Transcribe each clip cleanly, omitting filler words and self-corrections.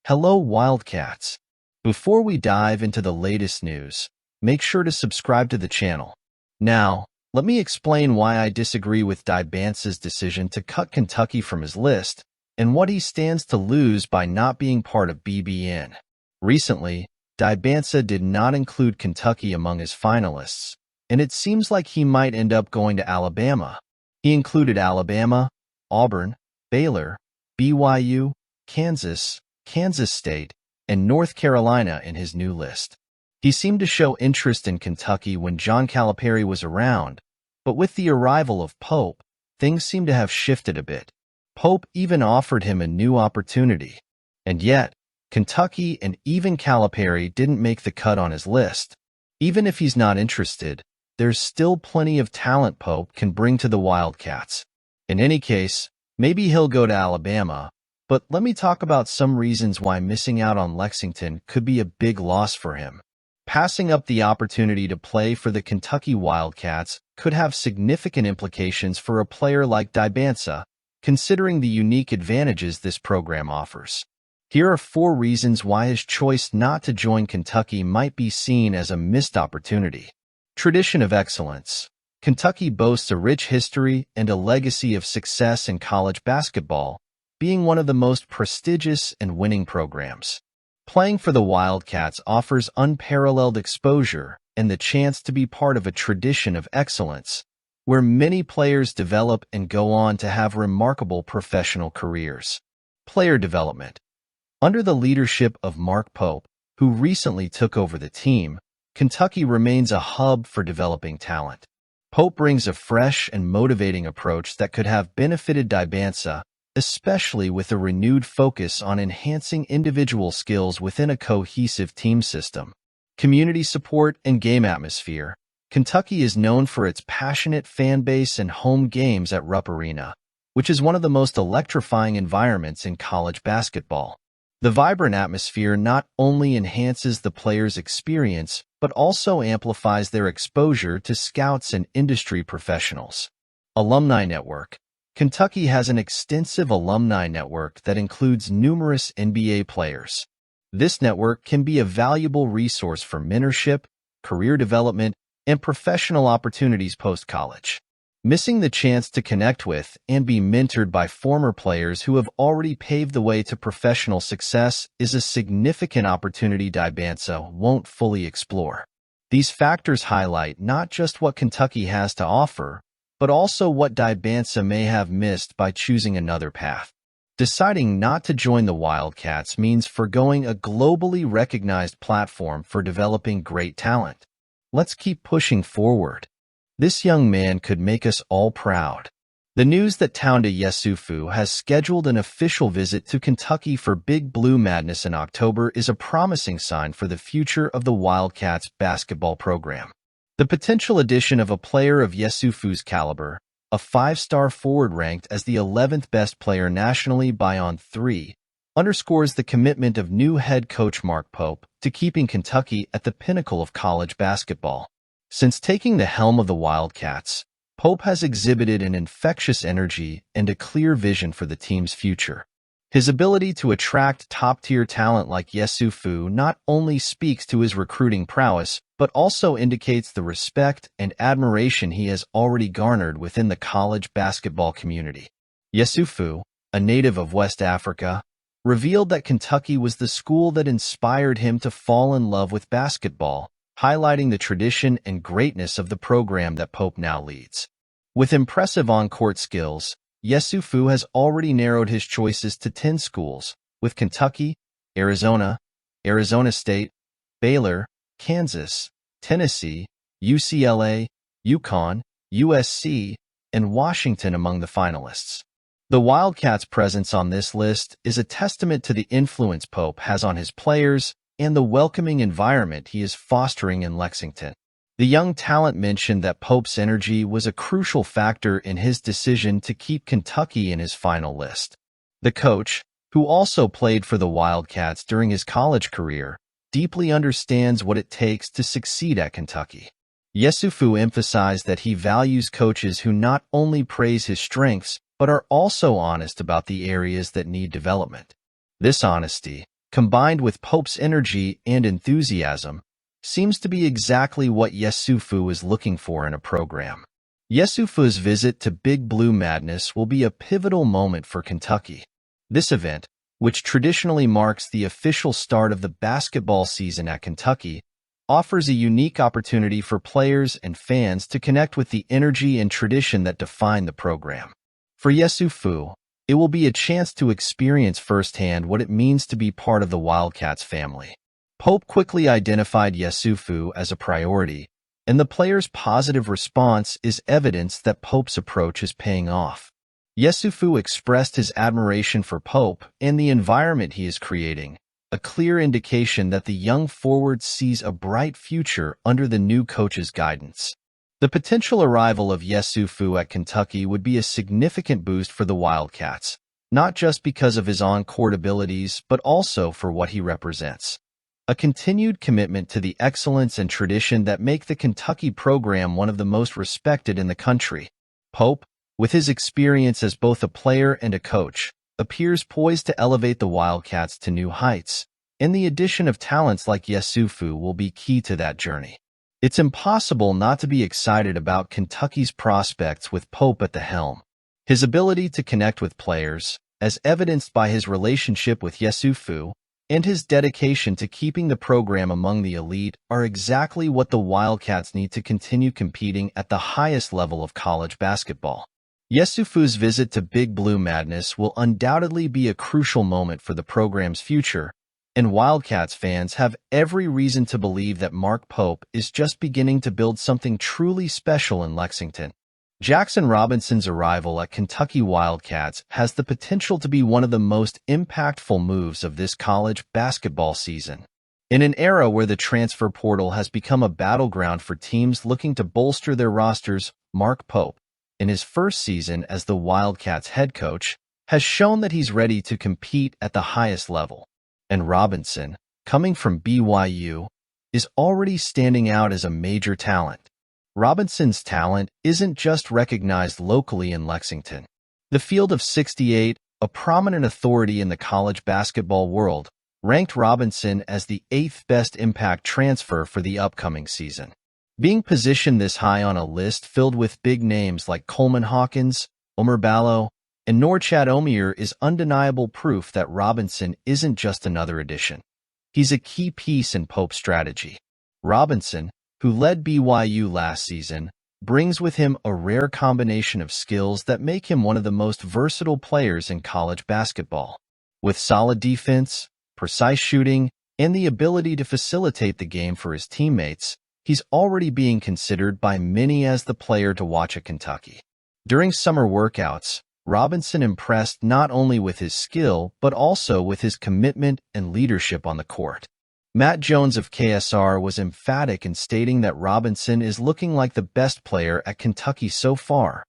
Hello, Wildcats. Before we dive into the latest news, make sure to subscribe to the channel. Now, let me explain why I disagree with Dibance's decision to cut Kentucky from his list and what he stands to lose by not being part of BBN. Recently, Dibance did not include Kentucky among his finalists, and it seems like he might end up going to Alabama. He included Alabama, Auburn, Baylor, BYU, Kansas State, and North Carolina in his new list. He seemed to show interest in Kentucky when John Calipari was around, but with the arrival of Pope, things seem to have shifted a bit. Pope even offered him a new opportunity. And yet, Kentucky and even Calipari didn't make the cut on his list. Even if he's not interested, there's still plenty of talent Pope can bring to the Wildcats. In any case, maybe he'll go to Alabama, but let me talk about some reasons why missing out on Lexington could be a big loss for him. Passing up the opportunity to play for the Kentucky Wildcats could have significant implications for a player like Dibance, considering the unique advantages this program offers. Here are 4 reasons why his choice not to join Kentucky might be seen as a missed opportunity. Tradition of excellence. Kentucky boasts a rich history and a legacy of success in college basketball, being one of the most prestigious and winning programs. Playing for the Wildcats offers unparalleled exposure and the chance to be part of a tradition of excellence, where many players develop and go on to have remarkable professional careers. Player development. Under the leadership of Mark Pope, who recently took over the team, Kentucky remains a hub for developing talent. Pope brings a fresh and motivating approach that could have benefited Dibance, especially with a renewed focus on enhancing individual skills within a cohesive team system. Community support and game atmosphere. Kentucky is known for its passionate fan base and home games at Rupp Arena, which is one of the most electrifying environments in college basketball. The vibrant atmosphere not only enhances the players' experience, but also amplifies their exposure to scouts and industry professionals. Alumni network. Kentucky has an extensive alumni network that includes numerous NBA players. This network can be a valuable resource for mentorship, career development, and professional opportunities post-college. Missing the chance to connect with and be mentored by former players who have already paved the way to professional success is a significant opportunity Dibance won't fully explore. These factors highlight not just what Kentucky has to offer, but also what Dibance may have missed by choosing another path. Deciding not to join the Wildcats means forgoing a globally recognized platform for developing great talent. Let's keep pushing forward. This young man could make us all proud. The news that Tounda Yesufu has scheduled an official visit to Kentucky for Big Blue Madness in October is a promising sign for the future of the Wildcats basketball program. The potential addition of a player of Yesufu's caliber, a 5-star forward ranked as the 11th best player nationally by On3, underscores the commitment of new head coach Mark Pope to keeping Kentucky at the pinnacle of college basketball. Since taking the helm of the Wildcats, Pope has exhibited an infectious energy and a clear vision for the team's future. His ability to attract top-tier talent like Yesufu not only speaks to his recruiting prowess, but also indicates the respect and admiration he has already garnered within the college basketball community. Yesufu, a native of West Africa, revealed that Kentucky was the school that inspired him to fall in love with basketball, highlighting the tradition and greatness of the program that Pope now leads. With impressive on-court skills, Yesufu has already narrowed his choices to 10 schools, with Kentucky, Arizona State, Baylor, Kansas, Tennessee, UCLA, UConn, USC, and Washington among the finalists. The Wildcats' presence on this list is a testament to the influence Pope has on his players and the welcoming environment he is fostering in Lexington. The young talent mentioned that Pope's energy was a crucial factor in his decision to keep Kentucky in his final list. The coach, who also played for the Wildcats during his college career, deeply understands what it takes to succeed at Kentucky. Yesufu emphasized that he values coaches who not only praise his strengths, but are also honest about the areas that need development. This honesty, combined with Pope's energy and enthusiasm, seems to be exactly what Yesufu is looking for in a program. Yesufu's visit to Big Blue Madness will be a pivotal moment for Kentucky. This event, which traditionally marks the official start of the basketball season at Kentucky, offers a unique opportunity for players and fans to connect with the energy and tradition that define the program. For Yesufu, it will be a chance to experience firsthand what it means to be part of the Wildcats family. Pope quickly identified Yesufu as a priority, and the players' positive response is evidence that Pope's approach is paying off. Yesufu expressed his admiration for Pope and the environment he is creating, a clear indication that the young forward sees a bright future under the new coach's guidance. The potential arrival of Yesufu at Kentucky would be a significant boost for the Wildcats, not just because of his on-court abilities, but also for what he represents. A continued commitment to the excellence and tradition that make the Kentucky program one of the most respected in the country. Pope, with his experience as both a player and a coach, appears poised to elevate the Wildcats to new heights, and the addition of talents like Yesufu will be key to that journey. It's impossible not to be excited about Kentucky's prospects with Pope at the helm. His ability to connect with players, as evidenced by his relationship with Yesufu, and his dedication to keeping the program among the elite are exactly what the Wildcats need to continue competing at the highest level of college basketball. Yesufu's visit to Big Blue Madness will undoubtedly be a crucial moment for the program's future, and Wildcats fans have every reason to believe that Mark Pope is just beginning to build something truly special in Lexington. Jackson Robinson's arrival at Kentucky Wildcats has the potential to be one of the most impactful moves of this college basketball season. In an era where the transfer portal has become a battleground for teams looking to bolster their rosters, Mark Pope, in his first season as the Wildcats head coach, has shown that he's ready to compete at the highest level. And Robinson, coming from BYU, is already standing out as a major talent. Robinson's talent isn't just recognized locally in Lexington. The Field of 68, a prominent authority in the college basketball world, ranked Robinson as the 8th best impact transfer for the upcoming season. Being positioned this high on a list filled with big names like Coleman Hawkins, Omer Ballo, and Norchad Omier is undeniable proof that Robinson isn't just another addition. He's a key piece in Pope's strategy. Robinson, who led BYU last season, brings with him a rare combination of skills that make him one of the most versatile players in college basketball. With solid defense, precise shooting, and the ability to facilitate the game for his teammates, he's already being considered by many as the player to watch at Kentucky. During summer workouts, Robinson impressed not only with his skill, but also with his commitment and leadership on the court. Matt Jones of KSR was emphatic in stating that Robinson is looking like the best player at Kentucky so far,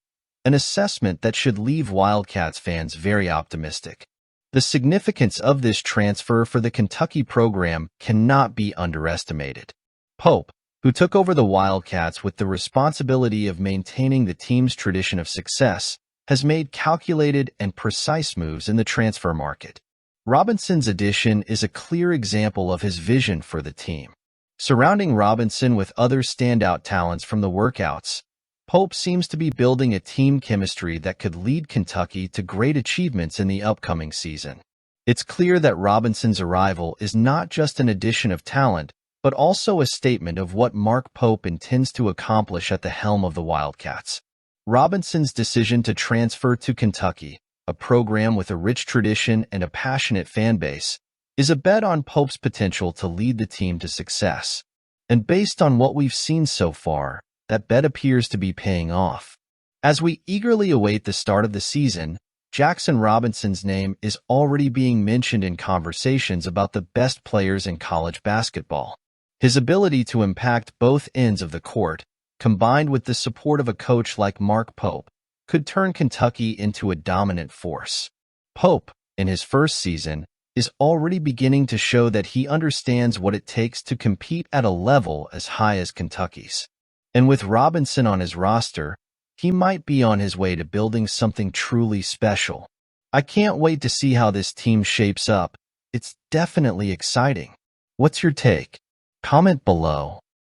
an assessment that should leave Wildcats fans very optimistic. The significance of this transfer for the Kentucky program cannot be underestimated. Pope, who took over the Wildcats with the responsibility of maintaining the team's tradition of success, has made calculated and precise moves in the transfer market. Robinson's addition is a clear example of his vision for the team. Surrounding Robinson with other standout talents from the workouts, Pope seems to be building a team chemistry that could lead Kentucky to great achievements in the upcoming season. It's clear that Robinson's arrival is not just an addition of talent, but also a statement of what Mark Pope intends to accomplish at the helm of the Wildcats. Robinson's decision to transfer to Kentucky, a program with a rich tradition and a passionate fan base, is a bet on Pope's potential to lead the team to success. And based on what we've seen so far, that bet appears to be paying off. As we eagerly await the start of the season, Jackson Robinson's name is already being mentioned in conversations about the best players in college basketball. His ability to impact both ends of the court, combined with the support of a coach like Mark Pope, could turn Kentucky into a dominant force. Pope, in his first season, is already beginning to show that he understands what it takes to compete at a level as high as Kentucky's. And with Robinson on his roster, he might be on his way to building something truly special. I can't wait to see how this team shapes up, It's definitely exciting. What's your take? Comment below.